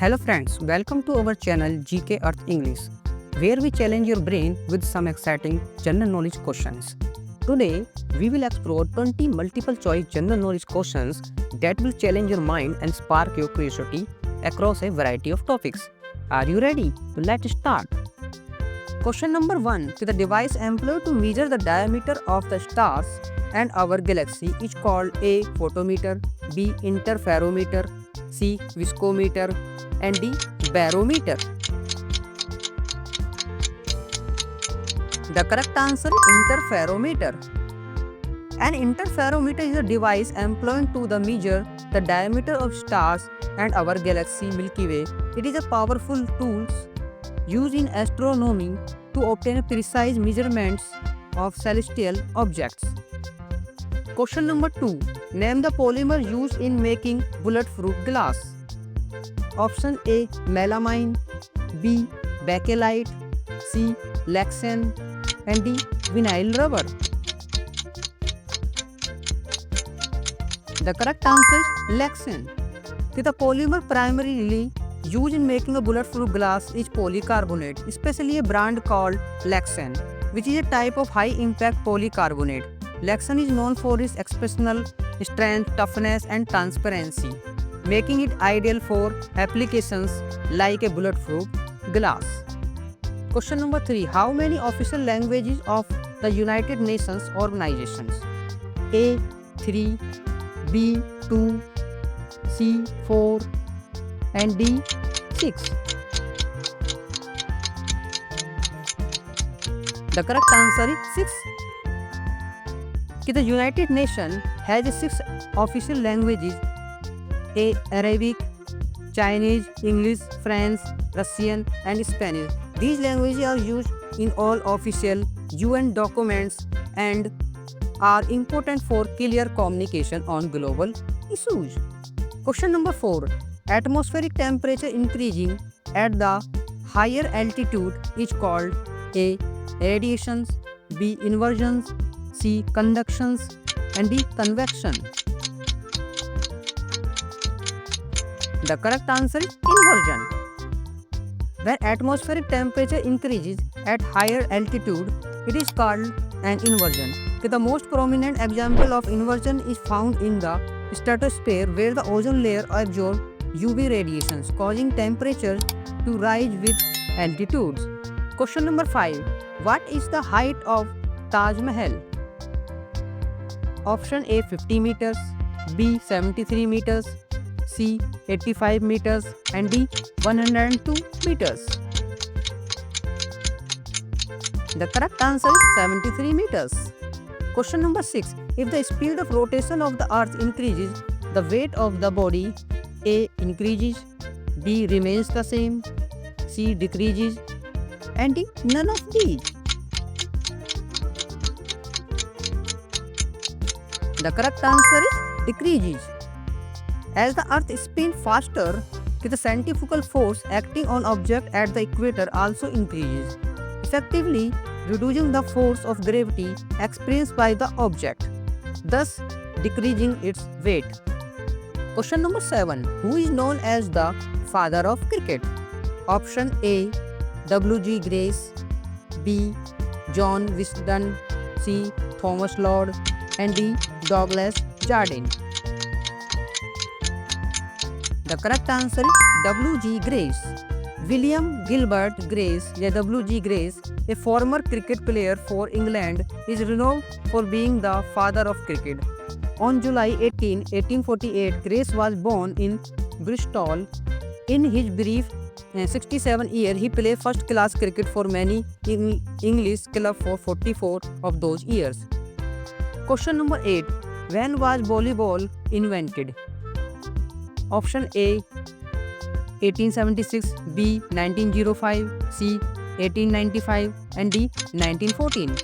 Hello friends, welcome to our channel GK Earth English, where we challenge your brain with some exciting general knowledge questions. Today, we will explore 20 multiple choice general knowledge questions that will challenge your mind and spark your curiosity across a variety of topics. Are you ready? Let's start. Question number 1. The device employed to measure the diameter of the stars and our galaxy is called A. Photometer, B. Interferometer, C. Viscometer, and D. Barometer. The correct answer is interferometer. An interferometer is a device employed to measure the diameter of stars and our galaxy Milky Way. It is a powerful tool used in astronomy to obtain precise measurements of celestial objects. Question number 2. Name the polymer used in making bulletproof glass. Option A. Melamine, B. Bakelite, C. Lexan, and D. Vinyl rubber. The correct answer is Lexan. The polymer primarily used in making a bulletproof glass is polycarbonate, especially a brand called Lexan, which is a type of high-impact polycarbonate. Lexan is known for its exceptional strength, toughness, and transparency, making it ideal for applications like a bulletproof glass. Question number 3. How many official languages of the United Nations organizations? A. 3, B. 2, C. 4, and D. 6. The correct answer is 6. The United Nations has 6 official languages: A. Arabic, Chinese, English, French, Russian, and Spanish. These languages are used in all official UN documents and are important for clear communication on global issues. Question number 4. Atmospheric temperature increasing at the higher altitude is called A. Radiations, B. Inversions, C. Conductions, and D. Convection. The correct answer is inversion. When atmospheric temperature increases at higher altitude, it is called an inversion. The most prominent example of inversion is found in the stratosphere, where the ozone layer absorbs UV radiations, causing temperatures to rise with altitudes. Question number 5. What is the height of Taj Mahal? Option A. 50 meters, B. 73 meters, C. 85 meters, and D. 102 meters. The correct answer is 73 meters. Question number 6. If the speed of rotation of the earth increases, the weight of the body A. increases, B. remains the same, C. decreases, and D. none of these. The correct answer is decreases. As the earth spins faster, the centrifugal force acting on object at the equator also increases, effectively reducing the force of gravity experienced by the object, thus decreasing its weight. Question number 7. Who is known as the father of cricket? Option A. W.G. Grace, B. John Wisden, C. Thomas Lord, and D. Douglas Jardine. The correct answer is W.G. Grace. William Gilbert Grace, या W.G. Grace, a former cricket player for England, is renowned for being the father of cricket. On July 18, 1848, Grace was born in Bristol. In his brief 67 years, he played first-class cricket for many English clubs for 44 of those years. Question number 8. When was volleyball invented? Option A. 1876, B. 1905, C. 1895, and D. 1914.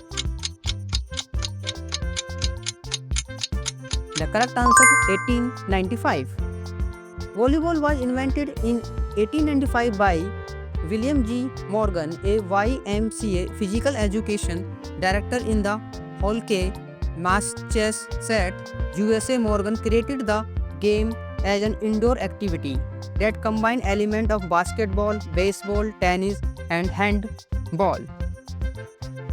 The correct answer is 1895. Volleyball was invented in 1895 by William G. Morgan, a YMCA physical education director in the Holkey, Massachusetts, USA. Morgan created the game as an indoor activity that combine element of basketball, baseball, tennis and handball.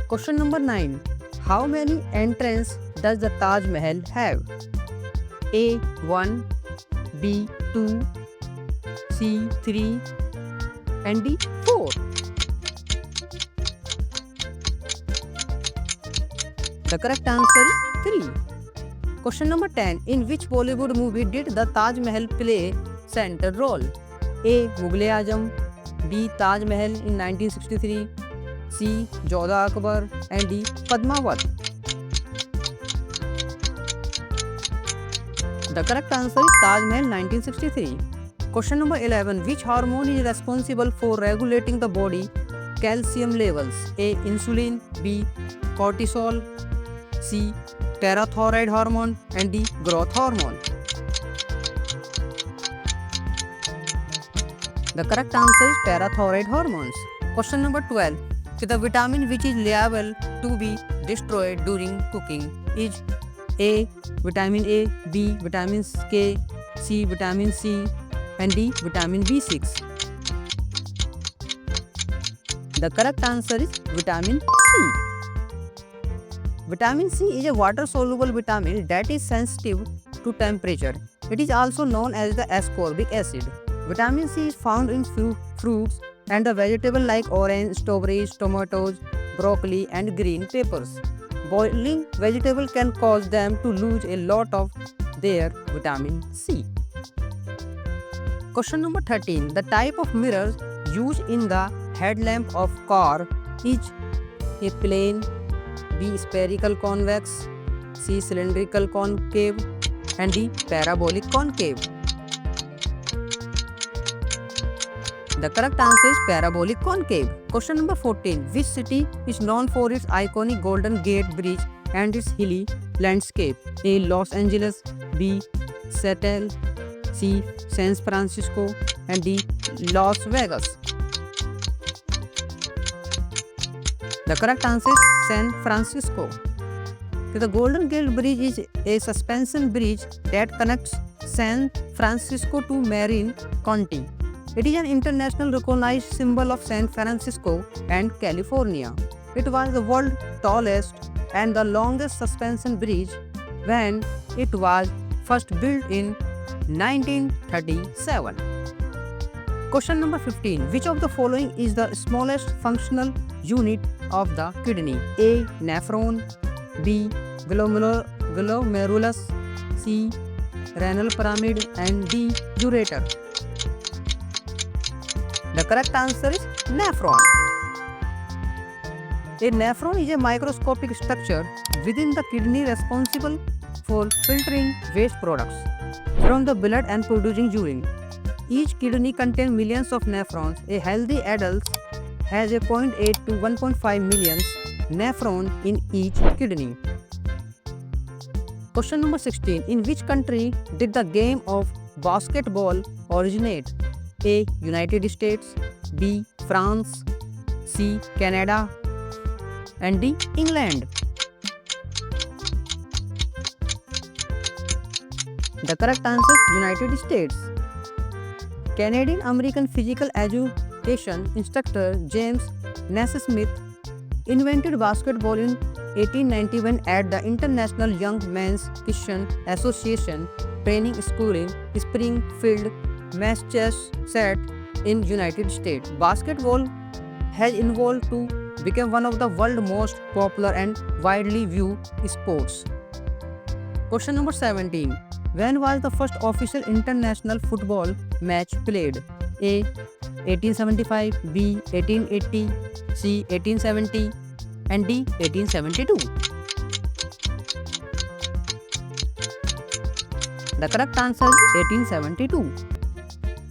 Question number 9. How many entrants does the Taj Mahal have? A 1, B 2, C 3 and D 4. The correct answer is 3. Question number 10. In which Bollywood movie did the Taj Mahal play central role? A. Mughal-e-Azam, B. Taj Mahal in 1963, C. Jodha Akbar and D. Padmavat. The correct answer is Taj Mahal 1963. Question number 11. Which hormone is responsible for regulating the body calcium levels? A. Insulin, B. Cortisol, C. Parathyroid hormone and D. Growth hormone. The correct answer is parathyroid hormones. Question number 12. The vitamin which is liable to be destroyed during cooking is A. Vitamin A, B. Vitamin K, C. Vitamin C and D. Vitamin B6. The correct answer is vitamin C. Vitamin C is a water-soluble vitamin that is sensitive to temperature. It is also known as the ascorbic acid. Vitamin C is found in fruits and the vegetable like orange, strawberries, tomatoes, broccoli and green peppers. Boiling vegetable can cause them to lose a lot of their vitamin C. Question number 13. The type of mirrors used in the headlamp of car is A. Plane, B. Spherical convex, C. Cylindrical concave and D. Parabolic concave. The correct answer is parabolic concave. Question number 14. Which city is known for its iconic Golden Gate Bridge and its hilly landscape? A. Los Angeles, B. Seattle, C. San Francisco and D. Las Vegas. The correct answer is San Francisco. The Golden Gate Bridge is a suspension bridge that connects San Francisco to Marin County. It is an internationally recognized symbol of San Francisco and California. It was the world's tallest and the longest suspension bridge when it was first built in 1937. Question number 15. Which of the following is the smallest functional unit of the kidney? A. Nephron, B. Glomerulus, C. Renal pyramid and D. ureter. The correct answer is nephron. A nephron is a microscopic structure within the kidney responsible for filtering waste products from the blood and producing urine. Each kidney contains millions of nephrons. A healthy adult has a 0.8 to 1.5 million nephron in each kidney. Question number 16. In which country did the game of basketball originate? A. United States, B. France, C. Canada and D. England. The correct answer is United States. Canadian American physical education instructor James Naismith invented basketball in 1891 at the International Young Men's Christian Association training school in Springfield, Massachusetts in United States. Basketball has evolved to become one of the world's most popular and widely viewed sports. Question number 17. When was the first official international football match played? A. 1875, B. 1880, C. 1870 and D. 1872. The correct answer is 1872.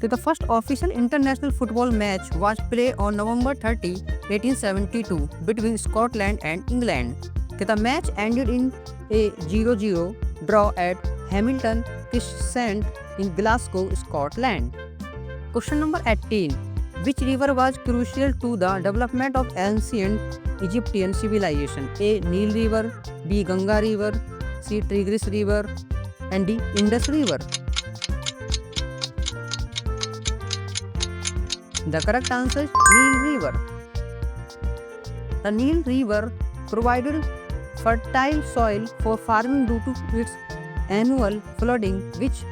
The first official international football match was played on November 30, 1872 between Scotland and England. The match ended in a 0-0 draw at Hamilton Crescent in Glasgow, Scotland. Question number 18. Which river was crucial to the development of ancient Egyptian civilization? A. Nile River, B. Ganga River, C. Tigris River and D. Indus River. The correct answer is Nile River. The Nile River provided fertile soil for farming due to its annual flooding, which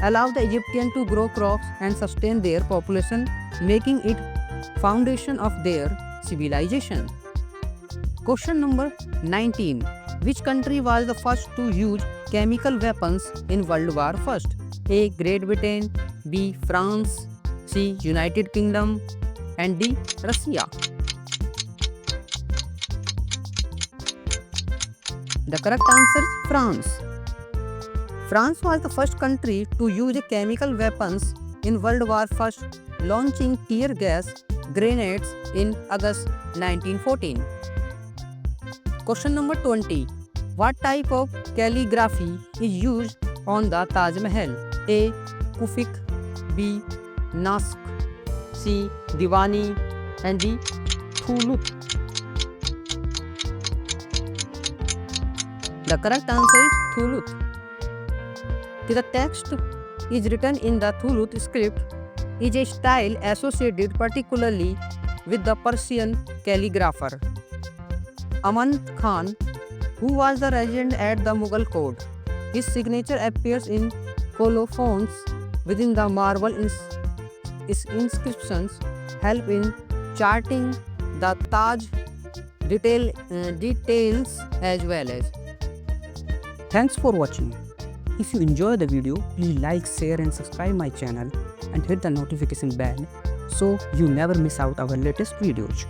allowed the Egyptians to grow crops and sustain their population, making it foundation of their civilization. Question number 19. Which country was the first to use chemical weapons in World War I? A. Great Britain, B. France, C. United Kingdom, and D. Russia. The correct answer is France. France was the first country to use chemical weapons in World War I, launching tear gas grenades in August 1914. Question number 20. What type of calligraphy is used on the Taj Mahal? A. Kufic, B. Naskh, C. Diwani, and D. Thuluth. The correct answer is Thuluth. The text is written in the Thuluth script is a style associated particularly with the Persian calligrapher Aman Khan, who was the regent at the Mughal court. His signature appears in colophons within the marble inscriptions, help in charting the Taj details as well as. Thanks for watching. If you enjoy the video, please like, share and subscribe my channel and hit the notification bell so you never miss out our latest videos.